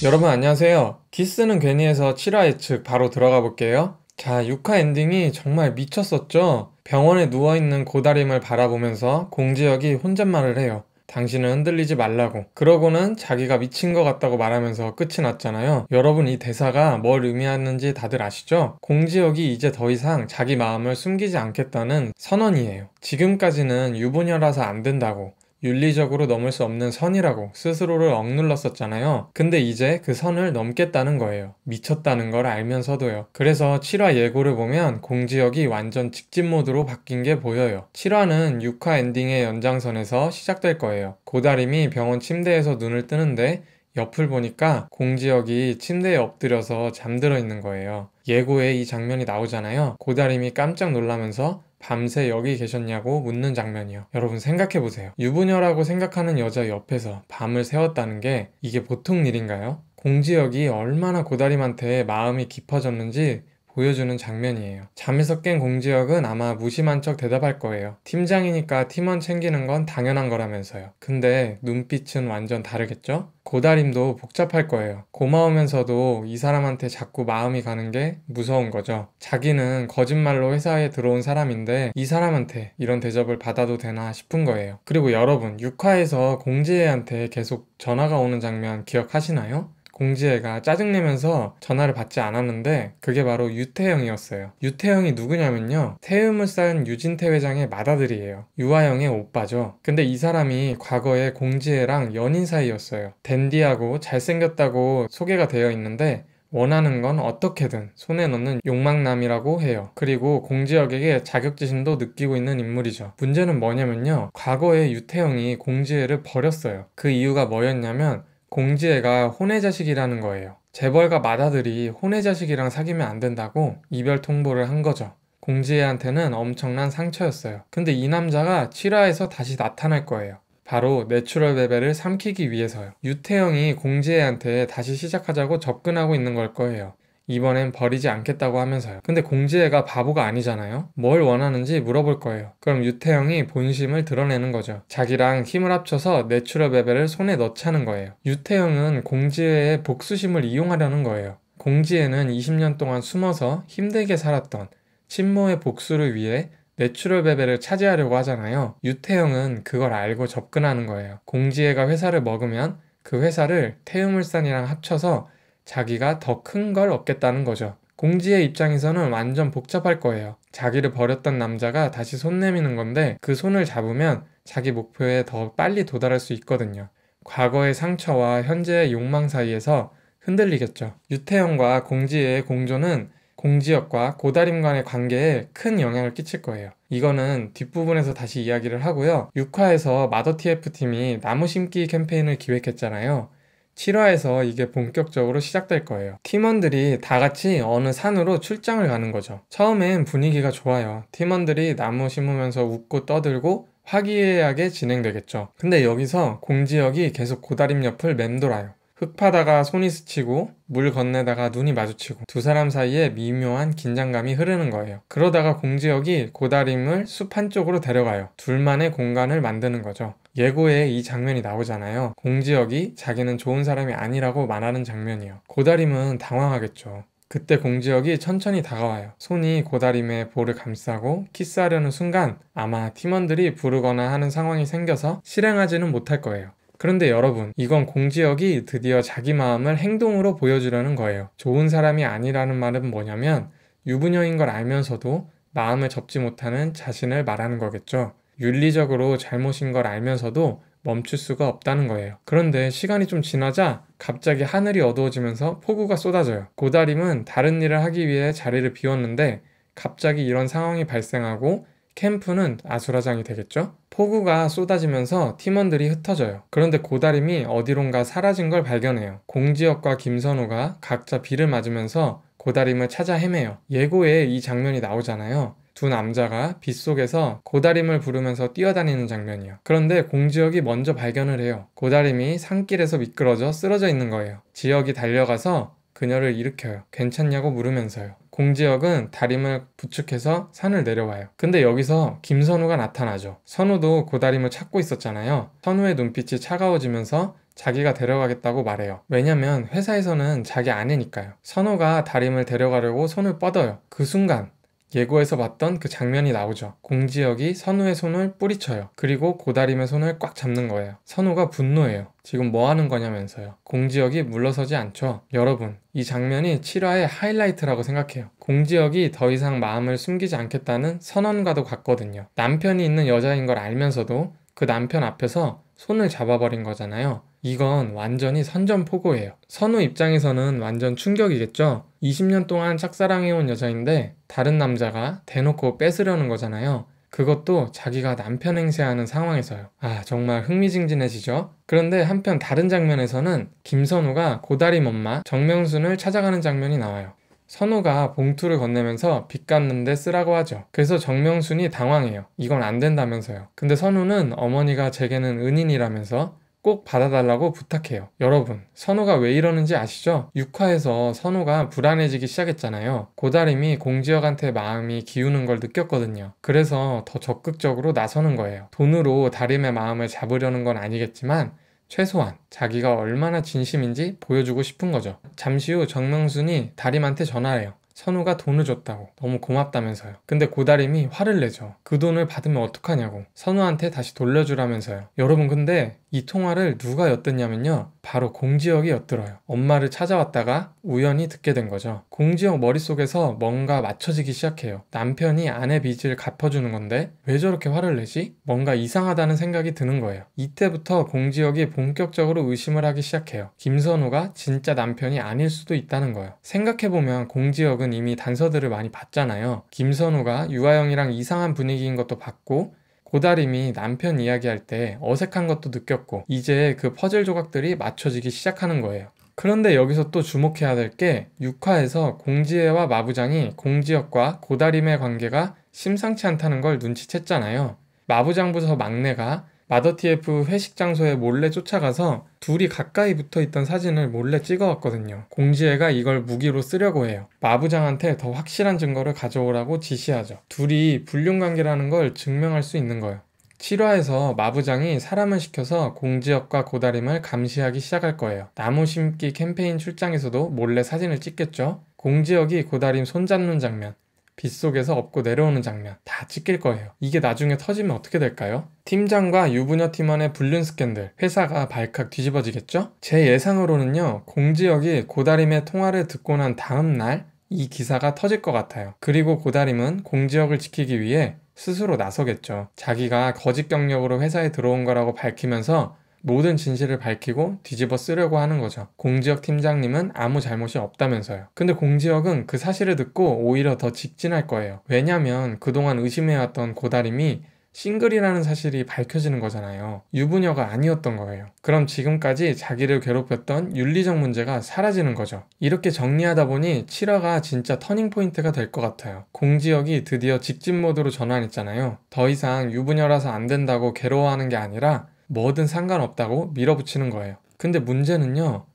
여러분 안녕하세요. 키스는 괜히에서 7화 예측 바로 들어가 볼게요. 자, 6화 엔딩이 정말 미쳤었죠? 병원에 누워있는 고다림을 바라보면서 공지혁이 혼잣말을 해요. 당신은 흔들리지 말라고. 그러고는 자기가 미친 것 같다고 말하면서 끝이 났잖아요. 여러분, 이 대사가 뭘 의미하는지 다들 아시죠? 공지혁이 이제 더 이상 자기 마음을 숨기지 않겠다는 선언이에요. 지금까지는 유부녀라서 안 된다고, 윤리적으로 넘을 수 없는 선이라고 스스로를 억눌렀었잖아요. 근데 이제 그 선을 넘겠다는 거예요. 미쳤다는 걸 알면서도요. 그래서 7화 예고를 보면 공지혁이 완전 직진 모드로 바뀐 게 보여요. 7화는 6화 엔딩의 연장선에서 시작될 거예요. 고다림이 병원 침대에서 눈을 뜨는데 옆을 보니까 공지혁이 침대에 엎드려서 잠들어 있는 거예요. 예고에 이 장면이 나오잖아요. 고다림이 깜짝 놀라면서 밤새 여기 계셨냐고 묻는 장면이요. 여러분 생각해보세요. 유부녀라고 생각하는 여자 옆에서 밤을 새웠다는 게 이게 보통 일인가요? 공지혁이 얼마나 고다림한테 마음이 깊어졌는지 보여주는 장면이에요. 잠에서 깬 공지혁은 아마 무심한 척 대답할 거예요. 팀장이니까 팀원 챙기는 건 당연한 거라면서요. 근데 눈빛은 완전 다르겠죠? 고다림도 복잡할 거예요. 고마우면서도 이 사람한테 자꾸 마음이 가는 게 무서운 거죠. 자기는 거짓말로 회사에 들어온 사람인데 이 사람한테 이런 대접을 받아도 되나 싶은 거예요. 그리고 여러분, 6화에서 공지혜한테 계속 전화가 오는 장면 기억하시나요? 공지혜가 짜증내면서 전화를 받지 않았는데 그게 바로 유태영이었어요. 유태영이 누구냐면요, 태음을 쌓은 유진태 회장의 맏아들이에요. 유아영의 오빠죠. 근데 이 사람이 과거에 공지혜랑 연인 사이였어요. 댄디하고 잘생겼다고 소개가 되어 있는데 원하는 건 어떻게든 손에 넣는 욕망남이라고 해요. 그리고 공지혁에게 자격지심도 느끼고 있는 인물이죠. 문제는 뭐냐면요, 과거에 유태영이 공지혜를 버렸어요. 그 이유가 뭐였냐면 공지혜가 혼외자식이라는 거예요. 재벌가 맏아들이 혼외자식이랑 사귀면 안 된다고 이별 통보를 한 거죠. 공지혜한테는 엄청난 상처였어요. 근데 이 남자가 7화에서 다시 나타날 거예요. 바로 내추럴 베베를 삼키기 위해서요. 유태영이 공지혜한테 다시 시작하자고 접근하고 있는 걸 거예요. 이번엔 버리지 않겠다고 하면서요. 근데 공지혜가 바보가 아니잖아요. 뭘 원하는지 물어볼 거예요. 그럼 유태영이 본심을 드러내는 거죠. 자기랑 힘을 합쳐서 내추럴 베베를 손에 넣자는 거예요. 유태영은 공지혜의 복수심을 이용하려는 거예요. 공지혜는 20년 동안 숨어서 힘들게 살았던 친모의 복수를 위해 내추럴 베베를 차지하려고 하잖아요. 유태영은 그걸 알고 접근하는 거예요. 공지혜가 회사를 먹으면 그 회사를 태음울산이랑 합쳐서 자기가 더 큰 걸 얻겠다는 거죠. 공지의 입장에서는 완전 복잡할 거예요. 자기를 버렸던 남자가 다시 손 내미는 건데 그 손을 잡으면 자기 목표에 더 빨리 도달할 수 있거든요. 과거의 상처와 현재의 욕망 사이에서 흔들리겠죠. 유태영과 공지의 공조는 공지혁과 고다림 간의 관계에 큰 영향을 끼칠 거예요. 이거는 뒷부분에서 다시 이야기를 하고요. 6화에서 마더TF팀이 나무 심기 캠페인을 기획했잖아요. 7화에서 이게 본격적으로 시작될 거예요. 팀원들이 다 같이 어느 산으로 출장을 가는 거죠. 처음엔 분위기가 좋아요. 팀원들이 나무 심으면서 웃고 떠들고 화기애애하게 진행되겠죠. 근데 여기서 공지혁이 계속 고다림 옆을 맴돌아요. 흙 파다가 손이 스치고 물 건네다가 눈이 마주치고 두 사람 사이에 미묘한 긴장감이 흐르는 거예요. 그러다가 공지혁이 고다림을 숲 한쪽으로 데려가요. 둘만의 공간을 만드는 거죠. 예고에 이 장면이 나오잖아요. 공지혁이 자기는 좋은 사람이 아니라고 말하는 장면이요. 고다림은 당황하겠죠. 그때 공지혁이 천천히 다가와요. 손이 고다림의 볼을 감싸고 키스하려는 순간 아마 팀원들이 부르거나 하는 상황이 생겨서 실행하지는 못할 거예요. 그런데 여러분, 이건 공지혁이 드디어 자기 마음을 행동으로 보여주려는 거예요. 좋은 사람이 아니라는 말은 뭐냐면 유부녀인 걸 알면서도 마음을 접지 못하는 자신을 말하는 거겠죠. 윤리적으로 잘못인 걸 알면서도 멈출 수가 없다는 거예요. 그런데 시간이 좀 지나자 갑자기 하늘이 어두워지면서 폭우가 쏟아져요. 고다림은 다른 일을 하기 위해 자리를 비웠는데 갑자기 이런 상황이 발생하고 캠프는 아수라장이 되겠죠? 폭우가 쏟아지면서 팀원들이 흩어져요. 그런데 고다림이 어디론가 사라진 걸 발견해요. 공지혁과 김선우가 각자 비를 맞으면서 고다림을 찾아 헤매요. 예고에 이 장면이 나오잖아요. 두 남자가 빗속에서 고다림을 부르면서 뛰어다니는 장면이요. 그런데 공지혁이 먼저 발견을 해요. 고다림이 산길에서 미끄러져 쓰러져 있는 거예요. 지혁이 달려가서 그녀를 일으켜요. 괜찮냐고 물으면서요. 공지혁은 다림을 부축해서 산을 내려와요. 근데 여기서 김선우가 나타나죠. 선우도 고다림을 찾고 있었잖아요. 선우의 눈빛이 차가워지면서 자기가 데려가겠다고 말해요. 왜냐면 회사에서는 자기 아내니까요. 선우가 다림을 데려가려고 손을 뻗어요. 그 순간 예고에서 봤던 그 장면이 나오죠. 공지혁이 선우의 손을 뿌리쳐요. 그리고 고다림의 손을 꽉 잡는 거예요. 선우가 분노해요. 지금 뭐 하는 거냐면서요. 공지혁이 물러서지 않죠. 여러분, 이 장면이 7화의 하이라이트라고 생각해요. 공지혁이 더 이상 마음을 숨기지 않겠다는 선언과도 같거든요. 남편이 있는 여자인 걸 알면서도 그 남편 앞에서 손을 잡아버린 거잖아요. 이건 완전히 선전포고예요. 선우 입장에서는 완전 충격이겠죠? 20년 동안 짝사랑해온 여자인데 다른 남자가 대놓고 뺏으려는 거잖아요. 그것도 자기가 남편 행세하는 상황에서요. 아, 정말 흥미진진해지죠? 그런데 한편 다른 장면에서는 김선우가 고다림 엄마 정명순을 찾아가는 장면이 나와요. 선우가 봉투를 건네면서 빚 갚는데 쓰라고 하죠. 그래서 정명순이 당황해요. 이건 안 된다면서요. 근데 선우는 어머니가 제게는 은인이라면서 꼭 받아달라고 부탁해요. 여러분, 선우가 왜 이러는지 아시죠? 6화에서 선우가 불안해지기 시작했잖아요. 고다림이 공지혁한테 마음이 기우는 걸 느꼈거든요. 그래서 더 적극적으로 나서는 거예요. 돈으로 다림의 마음을 잡으려는 건 아니겠지만 최소한 자기가 얼마나 진심인지 보여주고 싶은 거죠. 잠시 후 정명순이 다림한테 전화해요. 선우가 돈을 줬다고. 너무 고맙다면서요. 근데 고다림이 화를 내죠. 그 돈을 받으면 어떡하냐고. 선우한테 다시 돌려주라면서요. 여러분, 근데 이 통화를 누가 엿듣냐면요. 바로 공지혁이 엿들어요. 엄마를 찾아왔다가 우연히 듣게 된 거죠. 공지혁 머릿속에서 뭔가 맞춰지기 시작해요. 남편이 아내 빚을 갚아주는 건데 왜 저렇게 화를 내지? 뭔가 이상하다는 생각이 드는 거예요. 이때부터 공지혁이 본격적으로 의심을 하기 시작해요. 김선우가 진짜 남편이 아닐 수도 있다는 거예요. 생각해보면 공지혁은 이미 단서들을 많이 봤잖아요. 김선우가 유아영이랑 이상한 분위기인 것도 봤고 고다림이 남편 이야기할 때 어색한 것도 느꼈고 이제 그 퍼즐 조각들이 맞춰지기 시작하는 거예요. 그런데 여기서 또 주목해야 될 게 6화에서 공지혜와 마부장이 공지혁과 고다림의 관계가 심상치 않다는 걸 눈치챘잖아요. 마부장 부서 막내가 마더TF 회식 장소에 몰래 쫓아가서 둘이 가까이 붙어있던 사진을 몰래 찍어왔거든요. 공지혜가 이걸 무기로 쓰려고 해요. 마부장한테 더 확실한 증거를 가져오라고 지시하죠. 둘이 불륜관계라는 걸 증명할 수 있는 거예요. 7화에서 마부장이 사람을 시켜서 공지혁과 고다림을 감시하기 시작할 거예요. 나무 심기 캠페인 출장에서도 몰래 사진을 찍겠죠. 공지혁이 고다림 손잡는 장면, 빗속에서 업고 내려오는 장면 다 찍힐 거예요. 이게 나중에 터지면 어떻게 될까요? 팀장과 유부녀 팀원의 불륜 스캔들, 회사가 발칵 뒤집어지겠죠? 제 예상으로는요, 공지혁이 고다림의 통화를 듣고 난 다음 날 이 기사가 터질 것 같아요. 그리고 고다림은 공지혁을 지키기 위해 스스로 나서겠죠. 자기가 거짓 경력으로 회사에 들어온 거라고 밝히면서 모든 진실을 밝히고 뒤집어 쓰려고 하는 거죠. 공지혁 팀장님은 아무 잘못이 없다면서요. 근데 공지혁은 그 사실을 듣고 오히려 더 직진할 거예요. 왜냐면 그동안 의심해왔던 고다림이 싱글이라는 사실이 밝혀지는 거잖아요. 유부녀가 아니었던 거예요. 그럼 지금까지 자기를 괴롭혔던 윤리적 문제가 사라지는 거죠. 이렇게 정리하다 보니 7화가 진짜 터닝포인트가 될 것 같아요. 공지혁이 드디어 직진 모드로 전환했잖아요. 더 이상 유부녀라서 안 된다고 괴로워하는 게 아니라 뭐든 상관없다고 밀어붙이는 거예요. 근데 문제는요,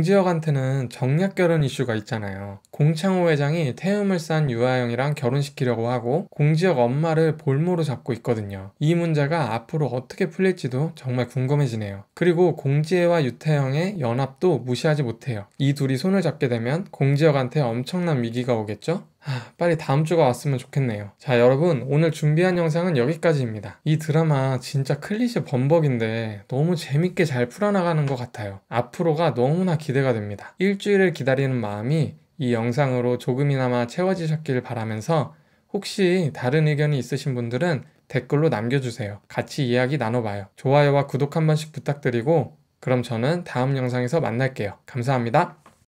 공지혁한테는 정략 결혼 이슈가 있잖아요. 공창호 회장이 태음을 싼 유아영이랑 결혼시키려고 하고 공지혁 엄마를 볼모로 잡고 있거든요. 이 문제가 앞으로 어떻게 풀릴지도 정말 궁금해지네요. 그리고 공지혜와 유태영의 연합도 무시하지 못해요. 이 둘이 손을 잡게 되면 공지혁한테 엄청난 위기가 오겠죠? 빨리 다음 주가 왔으면 좋겠네요. 자, 여러분, 오늘 준비한 영상은 여기까지입니다. 이 드라마 진짜 클리셰 범벅인데 너무 재밌게 잘 풀어나가는 것 같아요. 앞으로가 너무나 기대가 됩니다. 일주일을 기다리는 마음이 이 영상으로 조금이나마 채워지셨길 바라면서 혹시 다른 의견이 있으신 분들은 댓글로 남겨주세요. 같이 이야기 나눠봐요. 좋아요와 구독 한 번씩 부탁드리고 그럼 저는 다음 영상에서 만날게요. 감사합니다.